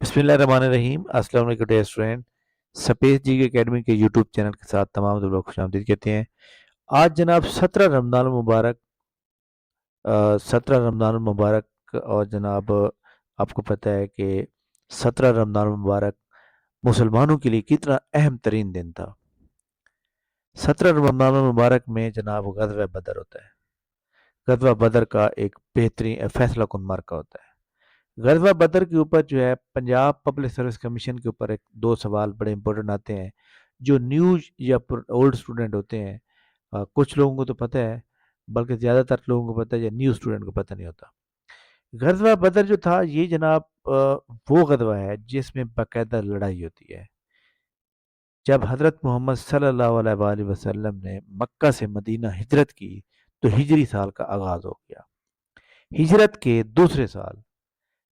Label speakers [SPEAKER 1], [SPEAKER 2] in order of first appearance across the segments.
[SPEAKER 1] بسم اللہ الرحمن الرحیم۔ السلام علیکم ڈیئر اسٹوڈینٹ، سپیس جی کے اکیڈمی کے یوٹیوب چینل کے ساتھ تمام لوگ خوش آمدید کہتے ہیں۔ آج جناب 17 رمضان المبارک اور جناب آپ کو پتہ ہے کہ 17 رمضان المبارک مسلمانوں کے لیے کتنا اہم ترین دن تھا۔ 17 رمضان المبارک میں جناب غزوہ بدر ہوتا ہے۔ غزوہ بدر کا ایک بہترین فیصلہ کن معرکہ ہوتا ہے۔ غزوہ بدر کے اوپر جو ہے پنجاب پبلک سروس کمیشن کے اوپر ایک دو سوال بڑے امپورٹنٹ آتے ہیں جو نیو یا اولڈ اسٹوڈنٹ ہوتے ہیں۔ کچھ لوگوں کو تو پتہ ہے، بلکہ زیادہ تر لوگوں کو پتہ ہے، یا نیو اسٹوڈنٹ کو پتہ نہیں ہوتا۔ غزوہ بدر جو تھا یہ جناب وہ غزوہ ہے جس میں باقاعدہ لڑائی ہوتی ہے۔ جب حضرت محمد صلی اللہ علیہ وآلہ وسلم نے مکہ سے مدینہ ہجرت کی تو ہجری سال کا آغاز ہو گیا۔ ہجرت کے دوسرے سال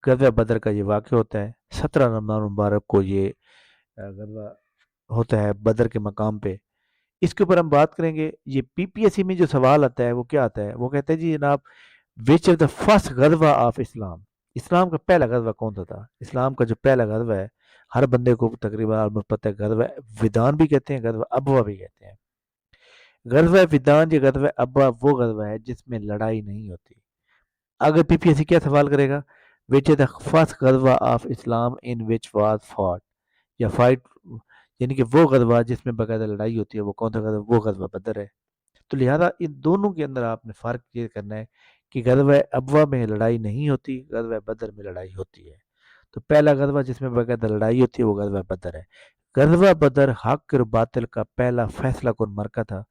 [SPEAKER 1] غزوہ بدر کا یہ واقعہ ہوتا ہے۔ 17 رمضان المبارک کو یہ غزوہ ہوتا ہے بدر کے مقام پہ۔ اس کے اوپر ہم بات کریں گے۔ یہ پی پی ایس سی میں جو سوال آتا ہے وہ کیا آتا ہے؟ وہ کہتا ہے جی جناب وچ آف دا فرسٹ غزوہ آف اسلام، اسلام کا پہلا غزوہ کون سا تھا؟ اسلام کا جو پہلا غزوہ ہے ہر بندے کو تقریباً پتہ ہے، غزوہ ودان بھی کہتے ہیں، غزوہ ابوا بھی کہتے ہیں۔ غزوہ ودان یا غزوہ ابوا وہ غزوہ ہے جس میں لڑائی نہیں ہوتی۔ اگر پی پی ایس سی کیا سوال کرے گا؟ which is the first غزوہ of Islam in which was fought یا فائٹ، یعنی کہ وہ غزوہ جس میں باقاعدہ لڑائی ہوتی ہے وہ کون سا غزوہ؟ وہ غزوہ بدر ہے۔ تو لہذا ان دونوں کے اندر آپ نے فرق یہ کرنا ہے کہ غزوہ ابوا میں لڑائی نہیں ہوتی، غزوہ بدر میں لڑائی ہوتی ہے۔ تو پہلا غزوہ جس میں باقاعدہ لڑائی ہوتی ہے وہ غزوہ بدر ہے۔ غزوہ بدر حق اور باطل کا پہلا فیصلہ کن معرکہ تھا۔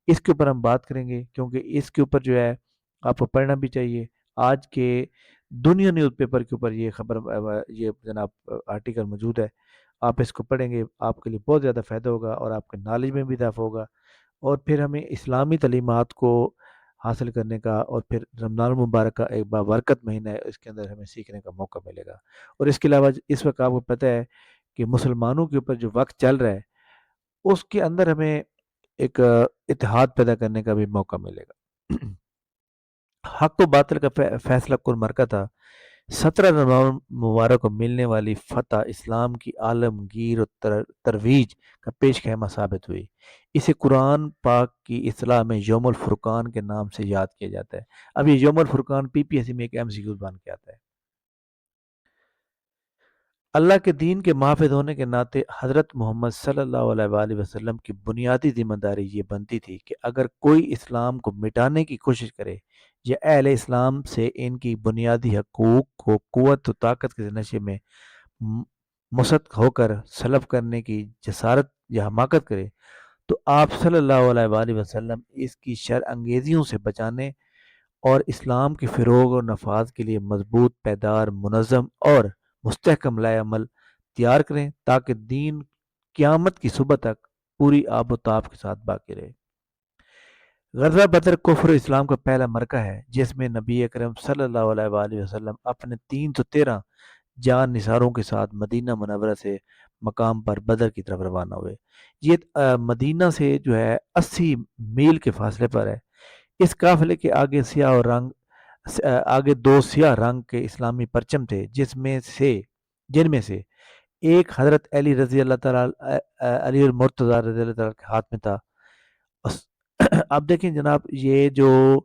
[SPEAKER 1] اس کے اوپر ہم بات کریں گے کیونکہ اس کے اوپر جو ہے آپ کو پڑھنا بھی چاہیے۔ آج کے دنیا نیوز پیپر کے اوپر یہ خبر یہ جناب آرٹیکل موجود ہے، آپ اس کو پڑھیں گے آپ کے لیے بہت زیادہ فائدہ ہوگا اور آپ کے نالج میں بھی اضافہ ہوگا، اور پھر ہمیں اسلامی تعلیمات کو حاصل کرنے کا، اور پھر رمضان المبارک کا ایک بابرکت مہینہ ہے، اس کے اندر ہمیں سیکھنے کا موقع ملے گا۔ اور اس کے علاوہ اس وقت آپ کو پتہ ہے کہ مسلمانوں کے اوپر جو وقت چل رہا ہے اس کے اندر ہمیں ایک اتحاد پیدا کرنے کا بھی موقع ملے گا۔ حق و باطل کا فیصلہ کن معرکہ تھا۔ 17 رمضان مبارک کو ملنے والی فتح اسلام کی عالمگیر اور ترویج کا پیش خیمہ ثابت ہوئی۔ اسے قرآن پاک کی اصطلاح میں یوم الفرقان کے نام سے یاد کیا جاتا ہے۔ اب یہ یوم الفرقان پی پی ایس سی میں ایک ایم سی کیو بن کے آتا ہے۔ اللہ کے دین کے محافظ ہونے کے ناطے حضرت محمد صلی اللہ علیہ وآلہ وسلم کی بنیادی ذمہ داری یہ بنتی تھی کہ اگر کوئی اسلام کو مٹانے کی کوشش کرے یا اہل اسلام سے ان کی بنیادی حقوق کو قوت و طاقت کے نشے میں مست ہو کر سلب کرنے کی جسارت یا حماقت کرے تو آپ صلی اللہ علیہ وآلہ وسلم اس کی شر انگیزیوں سے بچانے اور اسلام کے فروغ اور نفاذ کے لیے مضبوط، پائیدار، منظم اور مستحکم لائے عمل تیار کریں تاکہ دین قیامت کی صبح تک پوری آب و تاب کے ساتھ باقی رہے۔ غزوہ بدر کفر و اسلام کا پہلا معرکہ ہے جس میں نبی اکرم صلی اللہ علیہ وآلہ وسلم اپنے 313 جان نثاروں کے ساتھ مدینہ منورہ سے مقام پر بدر کی طرف روانہ ہوئے۔ یہ مدینہ سے جو ہے 80 میل کے فاصلے پر ہے۔ اس قافلے کے آگے دو سیاہ رنگ کے اسلامی پرچم تھے جن میں سے ایک حضرت علی رضی اللہ تعالیٰ علی المرتضیٰ رضی اللہ تعالیٰ کے ہاتھ میں تھا۔ اب دیکھیں جناب یہ جو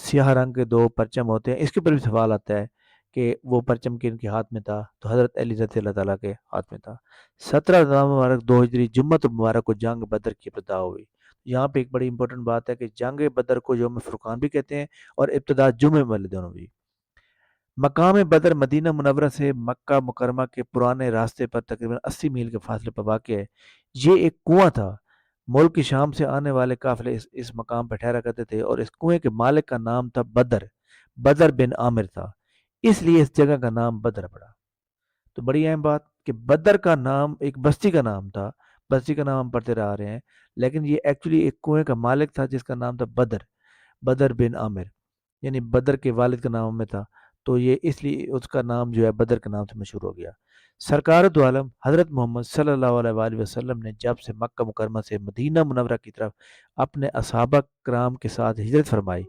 [SPEAKER 1] سیاہ رنگ کے دو پرچم ہوتے ہیں اس کے اوپر بھی سوال آتا ہے کہ وہ پرچم کن کے ہاتھ میں تھا؟ تو حضرت علی رضی اللہ تعالیٰ کے ہاتھ میں تھا۔ 17 مبارک 2 ہجری جمعۃ مبارک کو جنگ بدر کی ابتدا ہوئی۔ یہاں پہ ایک بڑی امپورٹنٹ بات ہے کہ جنگ بدر کو یوم فرقان بھی کہتے ہیں اور ابتدا جمعے والے دونوں بھی۔ مقام بدر مدینہ منورہ سے مکہ مکرمہ کے پرانے راستے پر تقریباً 80 میل کے فاصلے پر واقع ہے۔ یہ ایک کنواں تھا۔ ملک کی شام سے آنے والے قافلے اس مقام پر ٹھہرا کرتے تھے اور اس کنویں کے مالک کا نام تھا بدر بن عامر تھا، اس لیے اس جگہ کا نام بدر پڑا۔ تو بڑی اہم بات کہ بدر کا نام ایک بستی کا نام تھا، بستی کا نام ہم پڑھتے رہ رہے ہیں، لیکن یہ ایکچولی ایک کنویں کا مالک تھا جس کا نام تھا بدر بن عامر، یعنی بدر کے والد کا نام میں تھا، تو یہ اس لیے اس کا نام جو ہے بدر کے نام سے مشہور ہو گیا۔ سرکار دو عالم حضرت محمد صلی اللہ علیہ وآلہ وسلم نے جب سے مکہ مکرمہ سے مدینہ منورہ کی طرف اپنے اصحابہ کرام کے ساتھ ہجرت فرمائی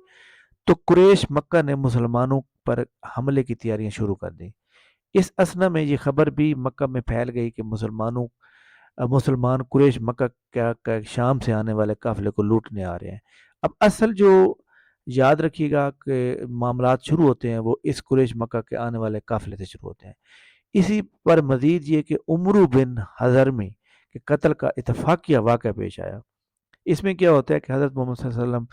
[SPEAKER 1] تو قریش مکہ نے مسلمانوں پر حملے کی تیاریاں شروع کر دیں۔ اس اسنا میں یہ خبر بھی مکہ میں پھیل گئی کہ مسلمان قریش مکہ کا شام سے آنے والے قافلے کو لوٹنے آ رہے ہیں۔ اب اصل جو یاد رکھیے گا کہ معاملات شروع ہوتے ہیں وہ اس قریش مکہ کے آنے والے قافلے سے شروع ہوتے ہیں۔ اسی پر مزید یہ کہ عمرو بن حضرمی کے قتل کا اتفاقیہ واقعہ پیش آیا۔ اس میں کیا ہوتا ہے کہ حضرت محمد صلی اللہ علیہ وسلم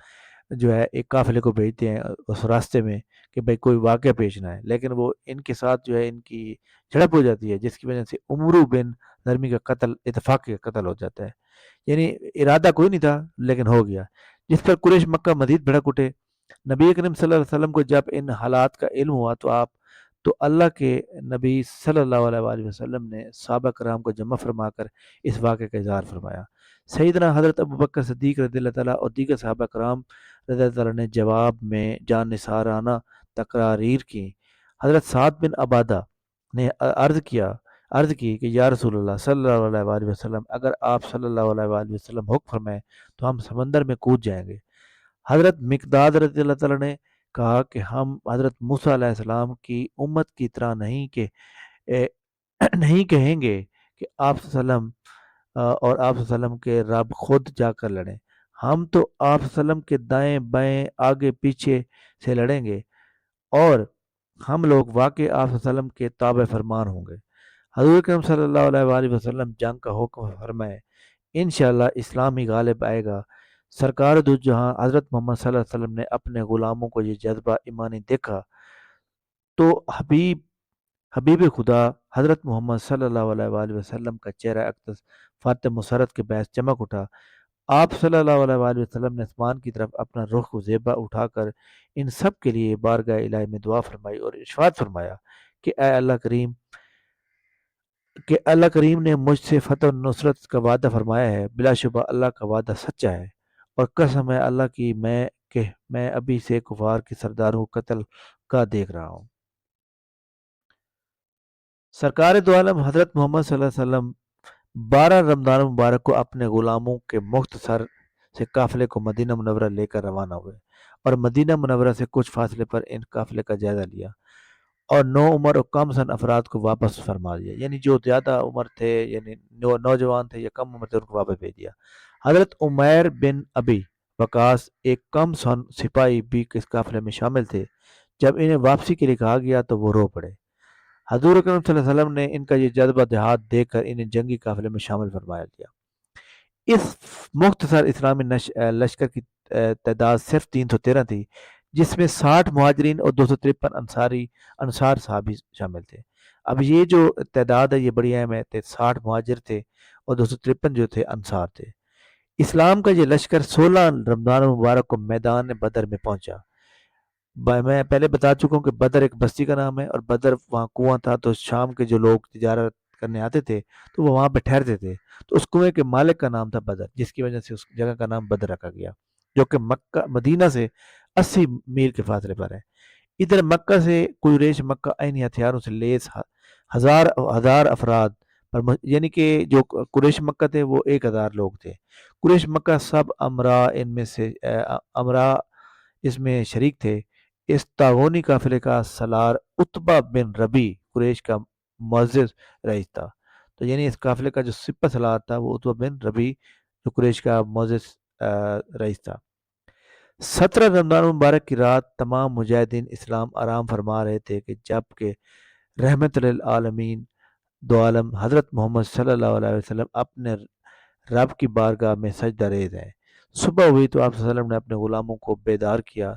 [SPEAKER 1] جو ہے ایک قافلے کو بھیجتے ہیں اس راستے میں کہ بھائی کوئی واقعہ پیش نہ ہے، لیکن وہ ان کے ساتھ جو ہے ان کی جھڑپ ہو جاتی ہے، جس کی وجہ سے عمرو بن نرمی کا قتل اتفاقی قتل ہو جاتا ہے۔ یعنی ارادہ کوئی نہیں تھا لیکن ہو گیا، جس پر قریش مکہ مزید بھڑک اٹھے۔ نبی کریم صلی اللہ علیہ وسلم کو جب ان حالات کا علم ہوا تو اللہ کے نبی صلی اللہ علیہ وآلہ وسلم نے صحابہ کرام کو جمع فرما کر اس واقعے کا اظہار فرمایا۔ سیدنا حضرت ابوبکر صدیق رضی اللہ تعالیٰ اور دیگر صحابہ کرام رضی اللہ تعالیٰ نے جواب میں جان نثارانہ تقاریر کی۔ حضرت سعد بن عبادہ نے عرض کی کہ یا رسول اللہ صلی اللہ علیہ وآلہ وسلم، اگر آپ صلی اللہ علیہ وآلہ وسلم حکم فرمائیں تو ہم سمندر میں کود جائیں گے۔ حضرت مقداد رضی اللہ تعالیٰ نے کہا کہ ہم حضرت موسیٰ علیہ السلام کی امت کی طرح نہیں کہیں گے کہ آپ صلی اللہ علیہ وسلم اور آپ صلی اللہ علیہ وسلم کے رب خود جا کر لڑیں، ہم تو آپ صلی اللہ علیہ وسلم کے دائیں بائیں آگے پیچھے سے لڑیں گے اور ہم لوگ واقع آپ صلی اللہ علیہ وسلم کے تابع فرمان ہوں گے۔ حضور اکرم صلی اللہ علیہ وآلہ وسلم جنگ کا حکم فرمائے، انشاءاللہ اسلام ہی غالب آئے گا۔ سرکار دو جہاں حضرت محمد صلی اللہ علیہ وسلم نے اپنے غلاموں کو یہ جذبہ ایمانی دیکھا تو حبیب خدا حضرت محمد صلی اللہ علیہ وآلہ وسلم کا چہرہ اقدس فاتح مسرت کے باعث چمک اٹھا۔ آپ صلی اللہ علیہ وآلہ وسلم نے آسمان کی طرف اپنا رخ و زیبا اٹھا کر ان سب کے لیے بارگاہ الہی میں دعا فرمائی اور ارشاد فرمایا کہ اے اللہ کریم نے مجھ سے فتح و نصرت کا وعدہ فرمایا ہے، بلا شبہ اللہ کا وعدہ سچا ہے، اور قسم ہے اللہ کی کہ میں ابھی سے کفار کے سرداروں کو قتل کا دیکھ رہا ہوں۔ سرکار دو عالم حضرت محمد صلی اللہ علیہ وسلم 12 رمضان مبارک کو اپنے غلاموں کے مختصر سے قافلے کو مدینہ منورہ لے کر روانہ ہوئے اور مدینہ منورہ سے کچھ فاصلے پر ان قافلے کا جائزہ لیا اور نو عمر اور کم سن افراد کو واپس فرما دیا، یعنی جو زیادہ عمر تھے یعنی نوجوان تھے یا کم عمر تھے ان کو واپس بھیج دیا۔ حضرت عمیر بن ابی وقاص ایک کم سن سپاہی بھی اس قافلے میں شامل تھے۔ جب انہیں واپسی کے لیے کہا گیا تو وہ رو پڑے۔ حضور اکرم صلی اللہ علیہ وسلم نے ان کا یہ جذبہ دیہات دیکھ کر انہیں جنگی قافلے میں شامل فرمایا دیا۔ اس مختصر اسلامی لشکر کی تعداد صرف 313 تھی، جس میں 60 مہاجرین اور 253 انصار صحابی شامل تھے۔ اب یہ جو تعداد ہے یہ بڑی اہم ہے، 60 مہاجر تھے اور 253 جو تھے انصار تھے۔ اسلام کا یہ لشکر 16 رمضان المبارک کو میدان بدر میں پہنچا۔ میں پہلے بتا چکا ہوں کہ بدر ایک بستی کا نام ہے اور بدر وہاں کنواں تھا، تو شام کے جو لوگ تجارت کرنے آتے تھے تو وہ وہاں پہ ٹھہرتے تھے، تو اس کنویں کے مالک کا نام تھا بدر، جس کی وجہ سے اس جگہ کا نام بدر رکھا گیا، جو کہ مدینہ سے 80 میل کے فاصلے پر ہے۔ ادھر مکہ سے قریش مکہ عینی ہتھیاروں سے لیس ہزار افراد پر یعنی کہ جو قریش مکہ تھے وہ 1000 لوگ تھے۔ قریش مکہ سب امرا اس میں شریک تھے۔ اس تاغونی قافلے کا سالار عتبہ بن ربی قریش کا معزز رئیس تھا، تو یعنی اس قافلے کا جو سپہ سالار تھا وہ عتبہ بن ربی جو قریش کا معزز رئیس تھا۔ 17 رمضان مبارک کی رات تمام مجاہدین اسلام آرام فرما رہے تھے کہ جب کہ رحمت للعالمین دو عالم حضرت محمد صلی اللہ علیہ وسلم اپنے رب کی بارگاہ میں سجدہ ریز ہیں۔ صبح ہوئی تو آپ صلی اللہ علیہ وسلم نے اپنے غلاموں کو بیدار کیا،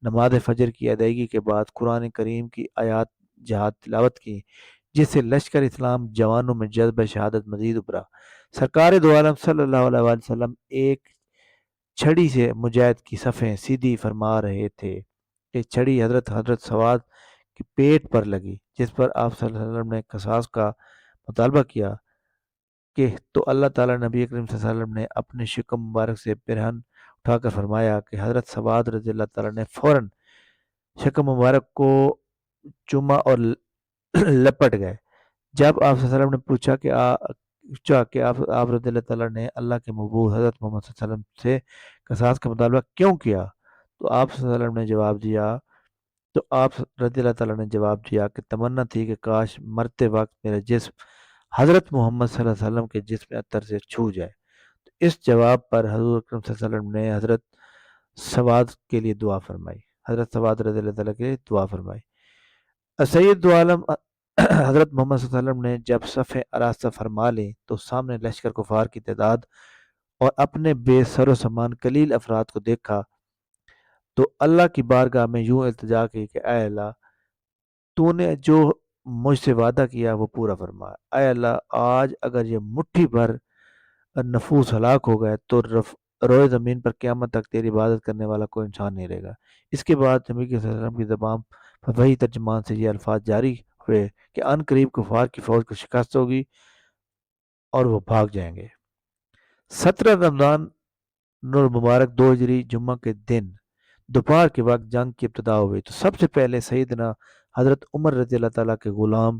[SPEAKER 1] نماز فجر کی ادائیگی کے بعد قرآن کریم کی آیات جہاد تلاوت کی، جس سے لشکر اسلام جوانوں میں جذبہ شہادت مزید ابھرا۔ سرکار دو عالم صلی اللہ علیہ وسلم ایک چھڑی سے مجاہد کی صفیں سیدھی فرما رہے تھے کہ چھڑی حضرت سواد کے پیٹ پر لگی، جس پر آپ صلی اللہ علیہ وسلم نے قصاص کا مطالبہ کیا کہ تو اللہ تعالیٰ نبی کریم صلی اللہ علیہ وسلم نے اپنے شکم مبارک سے برہن اٹھا کر فرمایا کہ حضرت سواد رضی اللہ تعالیٰ نے فوراً شکم مبارک کو چوما اور لپٹ گئے۔ جب آپ صلی اللہ علیہ وسلم نے پوچھا کہ آپ رضی اللہ تعالیٰ نے اللہ کے محبوب حضرت محمد صلی اللہ علیہ وسلم سے قصاص کا مطالبہ کیوں کیا، تو آپ صلی اللہ علیہ وسلم نے جواب دیا تو آپ رضی اللہ تعالیٰ نے جواب دیا کہ تمنا تھی کہ کاش مرتے وقت میرا جسم حضرت محمد صلی اللہ علیہ وسلم کے جسم اطہر سے چھو جائے۔ تو اس جواب پر حضور اکرم صلی اللہ علیہ وسلم نے حضرت سواد کے لیے دعا فرمائی، حضرت سواد رضی اللہ تعالیٰ کے لیے دعا فرمائی۔ سید دو عالم حضرت محمد صلی اللہ علیہ وسلم نے جب صف آراستہ فرما لی تو سامنے لشکر کفار کی تعداد اور اپنے بے سر و سامان قلیل افراد کو دیکھا تو اللہ کی بارگاہ میں یوں التجا کی کہ اے اللہ، تو نے جو مجھ سے وعدہ کیا وہ پورا فرما۔ اے اللہ، آج اگر یہ مٹھی بھر نفوس ہلاک ہو گئے تو روئے زمین پر قیامت تک تیری عبادت کرنے والا کوئی انسان نہیں رہے گا۔ اس کے بعد نبی صلی اللہ علیہ وسلم کی زبان پر وہی ترجمان سے یہ الفاظ جاری ہوئے کہ ان قریب کفار کی فوج کو شکست ہوگی اور وہ بھاگ جائیں گے۔ 17 رمضان نور مبارک 2 ہجری جمعہ کے دن دوپہر کے وقت جنگ کی ابتدا ہوئی تو سب سے پہلے سیدنا حضرت عمر رضی اللہ تعالیٰ کے غلام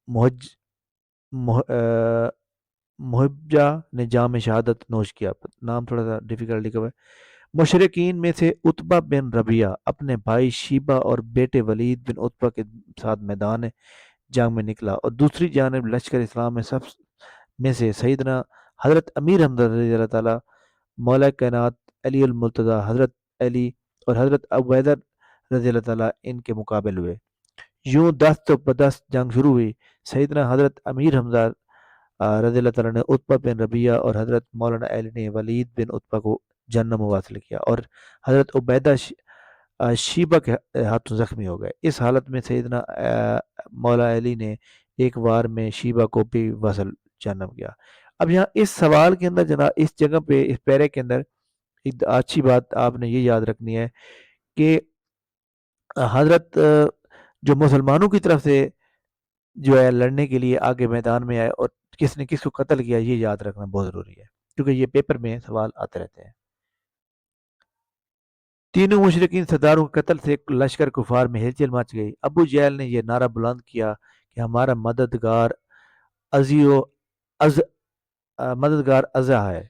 [SPEAKER 1] محج محبجہ نے جام شہادت نوش کیا۔ نام تھوڑا سا ڈیفیکلٹ لکھا ہوا ہے۔ مشرقین میں سے عتبہ بن ربیعہ اپنے بھائی شیبہ اور بیٹے ولید بن عتبہ کے ساتھ میدان جنگ میں نکلا اور دوسری جانب لشکر اسلام میں سب میں سے سیدنا حضرت امیر حمزہ رضی اللہ تعالیٰ، مولا کائنات علی المرتضیٰ حضرت علی اور حضرت عبیدہ رضی اللہ تعالیٰ ان کے مقابل ہوئے۔ یوں دست و بدست جنگ شروع ہوئی۔ سیدنا حضرت امیر حمزہ رضی اللہ تعالیٰ نے عتبہ بن ربیعہ اور حضرت مولانا علی نے ولید بن عتبہ کو جنم مواصل کیا اور حضرت عبیدہ شیبہ کے ہاتھوں زخمی ہو گئے۔ اس حالت میں سیدنا مولا علی نے ایک وار میں شیبہ کو بھی وصل جنم کیا۔ اب یہاں اس سوال کے اندر جناب اس جگہ پہ اس پیرے کے اندر ایک اچھی بات آپ نے یہ یاد رکھنی ہے کہ حضرت جو مسلمانوں کی طرف سے جو ہے لڑنے کے لیے آگے میدان میں آئے اور کس نے کس کو قتل کیا، یہ یاد رکھنا بہت ضروری ہے کیونکہ یہ پیپر میں سوال آتے رہتے ہیں۔ تینوں مشرقین سرداروں کے قتل سے لشکر کفار میں ہلچل مچ گئی۔ ابو جہل نے یہ نعرہ بلند کیا کہ ہمارا مددگار ازا ہے۔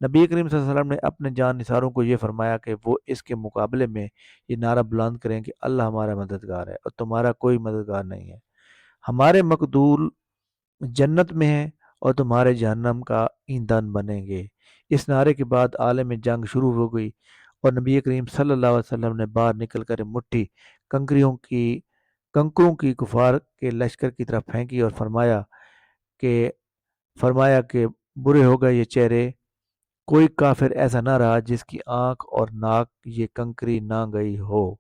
[SPEAKER 1] نبی کریم صلی اللہ علیہ وسلم نے اپنے جان نثاروں کو یہ فرمایا کہ وہ اس کے مقابلے میں یہ نعرہ بلند کریں کہ اللہ ہمارا مددگار ہے اور تمہارا کوئی مددگار نہیں ہے۔ ہمارے مقدور جنت میں ہیں اور تمہارے جہنم کا ایندھن بنیں گے۔ اس نعرے کے بعد عالم جنگ شروع ہو گئی اور نبی کریم صلی اللہ علیہ وسلم نے باہر نکل کر مٹھی کنکروں کی کفار کے لشکر کی طرف پھینکی اور فرمایا کہ برے ہو گئے یہ چہرے، کوئی کافر ایسا نہ رہا جس کی آنکھ اور ناک یہ کنکری نہ گئی ہو۔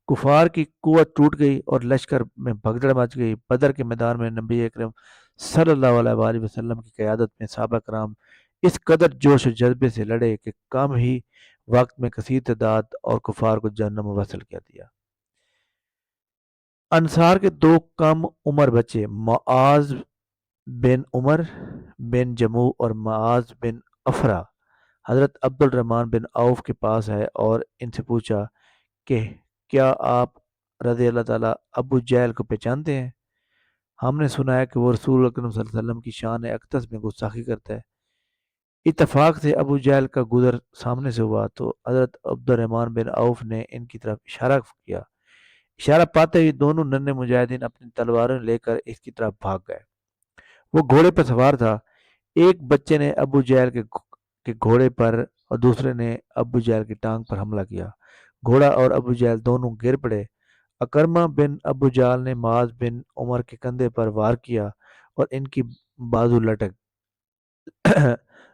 [SPEAKER 1] کفار کی قوت ٹوٹ گئی اور لشکر میں بھگدڑ مچ گئی۔ بدر کے میدان میں نبی اکرم صلی اللہ علیہ وآلہ وسلم کی قیادت میں صحابہ کرام اس قدر جوش و جذبے سے لڑے کہ کم ہی وقت میں کثیر تعداد اور کفار کو جہنم وصل کیا دیا۔ انصار کے 2 کم عمر بچے معاذ بن عمر بن جموع اور معاذ بن افرا حضرت عبد الرحمن بن عوف کے پاس آئے اور ان سے پوچھا کہ کیا آپ رضی اللہ تعالیٰ ابو جہل کو پہچانتے ہیں؟ ہم نے سنا ہے کہ وہ رسول اکرم صلی اللہ علیہ وسلم کی شان اقدس میں گستاخی کرتا ہے۔ اتفاق سے ابو جہل کا گزر سامنے سے ہوا تو حضرت عبد الرحمن بن عوف نے ان کی طرف اشارہ کیا۔ اشارہ پاتے ہی دونوں ننھے مجاہدین اپنی تلواریں لے کر اس کی طرف بھاگ گئے۔ وہ گھوڑے پر سوار تھا۔ ایک بچے نے ابو جہل کے گھوڑے پر اور دوسرے نے ابو جہل کی ٹانگ پر حملہ کیا۔ گھوڑا اور ابو جہل دونوں گر پڑے۔ اکرمہ بن ابو جہل نے معاذ بن عمر کے کندھے پر وار کیا اور ان کی بازو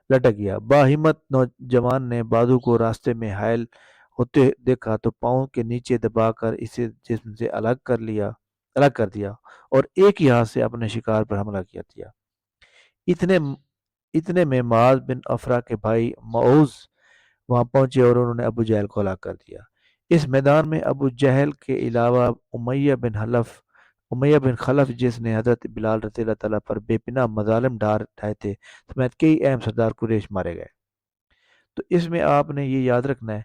[SPEAKER 1] لٹک گیا۔ باہمت نوجوان نے بازو کو راستے میں حائل ہوتے دیکھا تو پاؤں کے نیچے دبا کر اسے جسم سے الگ کر دیا اور ایک ہی ہاتھ سے اپنے شکار پر حملہ کیا دیا۔ اتنے میں معاذ بن افرا کے بھائی معوذ وہاں پہنچے اور انہوں نے ابو جہل کو ہلاک کر دیا۔ اس میدان میں ابو جہل کے علاوہ امیہ بن خلف جس نے حضرت بلال رضی اللہ تعالیٰ پر بے پناہ مظالم ڈھائے تھے سمیت کئی اہم سردار قریش مارے گئے۔ تو اس میں آپ نے یہ یاد رکھنا ہے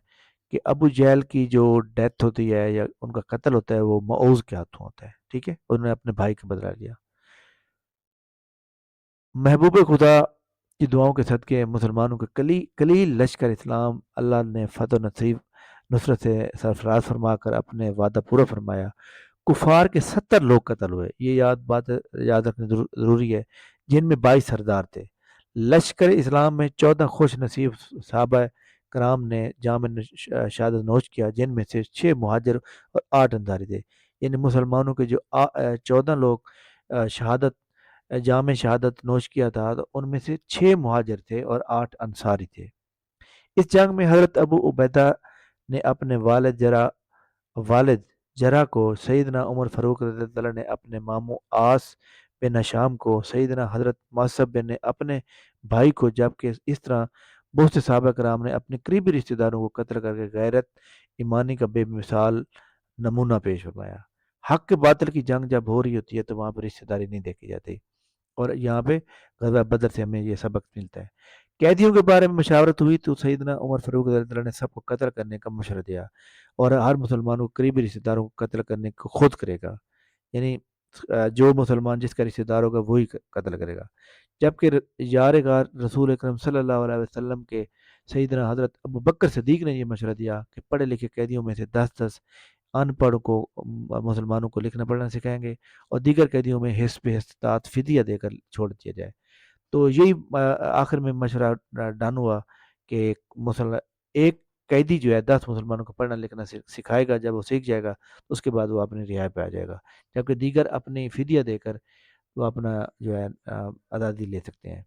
[SPEAKER 1] کہ ابو جہل کی جو ڈیتھ ہوتی ہے یا ان کا قتل ہوتا ہے وہ معوذ کے ہاتھوں ہوتا ہے، ٹھیک ہے، انہوں نے اپنے بھائی کا بدلہ لیا۔ محبوب خدا کی دعاؤں کے صدقے مسلمانوں کے قلیل لشکر اسلام اللہ نے فتح نصیب نصرت سے سرفراز فرما کر اپنے وعدہ پورا فرمایا۔ کفار کے 70 لوگ قتل ہوئے، یہ بات یاد رکھنا ضروری ہے، جن میں 22 سردار تھے۔ لشکر اسلام میں 14 خوش نصیب صحابہ کرام نے جام شہادت نوش کیا، جن میں سے 6 مہاجر اور 8 انصاری تھے۔ یعنی مسلمانوں کے جو 14 لوگ شہادت جام شہادت نوش کیا تھا، تو ان میں سے 6 مہاجر تھے اور 8 انصاری تھے۔ اس جنگ میں حضرت ابو عبیدہ نے اپنے والد جرح کو، سیدنا عمر فاروق رضی اللہ عنہ نے اپنے ماموں عاص بن ہشام کو، سیدنا حضرت معصب نے اپنے بھائی کو، جبکہ اس طرح بہت سے صحابہ کرام نے اپنے قریبی رشتہ داروں کو قتل کر کے غیرت ایمانی کا بے مثال نمونہ پیش فرمایا۔ حق کے باطل کی جنگ جب ہو رہی ہوتی ہے تو وہاں پہ رشتہ داری نہیں دیکھی جاتی، اور یہاں پہ غزوہ بدر سے ہمیں یہ سبق ملتا ہے۔ قیدیوں کے بارے میں مشاورت ہوئی تو سیدنا عمر فاروق رضی اللہ عنہ نے سب کو قتل کرنے کا مشورہ دیا، اور ہر مسلمانوں کو قریبی رشتہ داروں کو قتل کرنے کو خود کرے گا، یعنی جو مسلمان جس کا رشتہ دار ہوگا وہی قتل کرے گا۔ جبکہ یار غار رسول اکرم صلی اللہ علیہ وسلم کے سیدنا حضرت ابو بکر صدیق نے یہ مشورہ دیا کہ پڑھے لکھے قیدیوں میں سے 10 ان پڑھ کو مسلمانوں کو لکھنا پڑھنا سکھائیں گے، اور دیگر قیدیوں میں حسب استطاعت فدیہ دے کر چھوڑ دیا جائے۔ تو یہی آخر میں مشورہ ڈن ہوا کہ ایک قیدی جو ہے 10 مسلمانوں کو پڑھنا لکھنا سکھائے گا، جب وہ سیکھ جائے گا تو اس کے بعد وہ اپنی رہائی پہ آ جائے گا، جبکہ دیگر اپنی فدیہ دے کر وہ اپنا جو ہے آزادی لے سکتے ہیں۔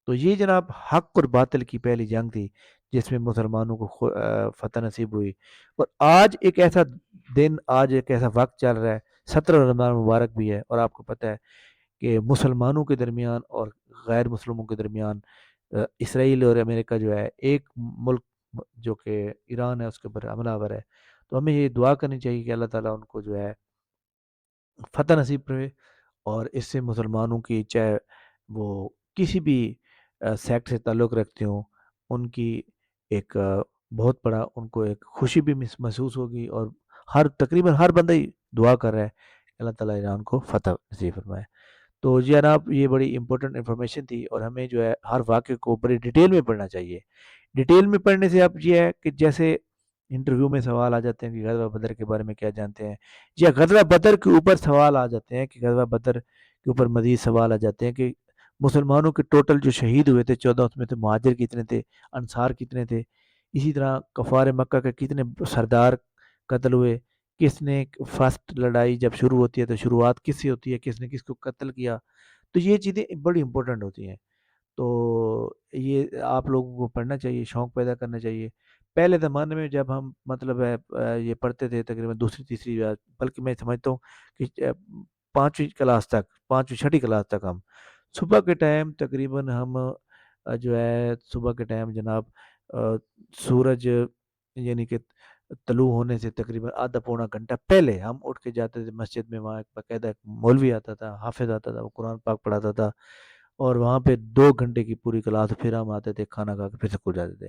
[SPEAKER 1] تو یہ جناب حق اور باطل کی پہلی جنگ تھی، جس میں مسلمانوں کو فتح نصیب ہوئی۔ اور آج ایک ایسا وقت چل رہا ہے، 17 رمضان مبارک بھی ہے، اور آپ کو پتہ ہے کہ مسلمانوں کے درمیان اور غیر مسلموں کے درمیان اسرائیل اور امریکہ جو ہے ایک ملک جو کہ ایران ہے اس کے اوپر حملہ آور ہے۔ تو ہمیں یہ دعا کرنی چاہیے کہ اللہ تعالیٰ ان کو جو ہے فتح نصیب کرے، اور اس سے مسلمانوں کی، چاہے وہ کسی بھی سیکٹ سے تعلق رکھتے ہوں، ان کی ایک بہت بڑا ان کو ایک خوشی بھی محسوس ہوگی، اور تقریباً ہر بندہ ہی دعا کر رہا ہے کہ اللہ تعالیٰ ایران کو فتح نصیب فرمائے۔ تو جی جناب، یہ بڑی امپورٹنٹ انفارمیشن تھی، اور ہمیں جو ہے ہر واقعے کو بڑی ڈیٹیل میں پڑھنا چاہیے۔ ڈیٹیل میں پڑھنے سے اب یہ ہے کہ جیسے انٹرویو میں سوال آ جاتے ہیں کہ غزوہ بدر کے بارے میں کیا جانتے ہیں، یا غزوہ بدر کے اوپر سوال آ جاتے ہیں کہ غزوہ بدر کے اوپر مزید سوال آ جاتے ہیں کہ مسلمانوں کے ٹوٹل جو شہید ہوئے تھے 14، اس میں تھے مہاجر کتنے تھے، انصار کتنے تھے، اسی طرح کفار مکہ کے کتنے سردار قتل ہوئے، کس نے فرسٹ لڑائی جب شروع ہوتی ہے تو شروعات کس سے ہوتی ہے، کس نے کس کو قتل کیا۔ تو یہ چیزیں بڑی امپورٹنٹ ہوتی ہیں، تو یہ آپ لوگوں کو پڑھنا چاہیے، شوق پیدا کرنا چاہیے۔ پہلے زمانے میں جب ہم مطلب ہے یہ پڑھتے تھے تقریباً دوسری تیسری بلکہ میں سمجھتا ہوں کہ 5ویں چھٹی کلاس تک ہم صبح کے ٹائم تقریباً ہم جو ہے صبح کے ٹائم جناب سورج یعنی کہ طلوع ہونے سے تقریباً آدھا پونا گھنٹہ پہلے ہم اٹھ کے جاتے تھے مسجد میں، وہاں ایک باقاعدہ ایک مولوی آتا تھا، حافظ آتا تھا، وہ قرآن پاک پڑھاتا تھا، اور وہاں پہ 2 گھنٹے کی پوری کلاس، پھر ہم آتے تھے کھانا کھا کے پھر سکول جاتے تھے۔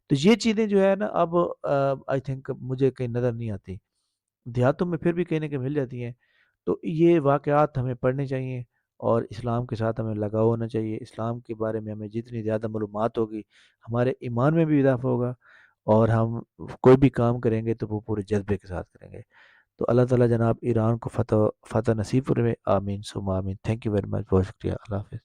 [SPEAKER 1] تو یہ چیزیں جو ہے نا اب آئی تھنک مجھے کہیں نظر نہیں آتی، دیہاتوں میں پھر بھی کہیں نہ کہیں مل جاتی ہیں۔ تو یہ واقعات ہمیں پڑھنے چاہیے، اور اسلام کے ساتھ ہمیں لگاؤ ہونا چاہیے۔ اسلام کے بارے میں ہمیں جتنی زیادہ معلومات ہوگی، ہمارے ایمان میں بھی اضافہ ہوگا، اور ہم کوئی بھی کام کریں گے تو وہ پورے جذبے کے ساتھ کریں گے۔ تو اللہ تعالیٰ جناب ایران کو فتح نصیب فرمائے، آمین ثم آمین۔ تھینک یو ویری مچ، بہت شکریہ، اللہ حافظ۔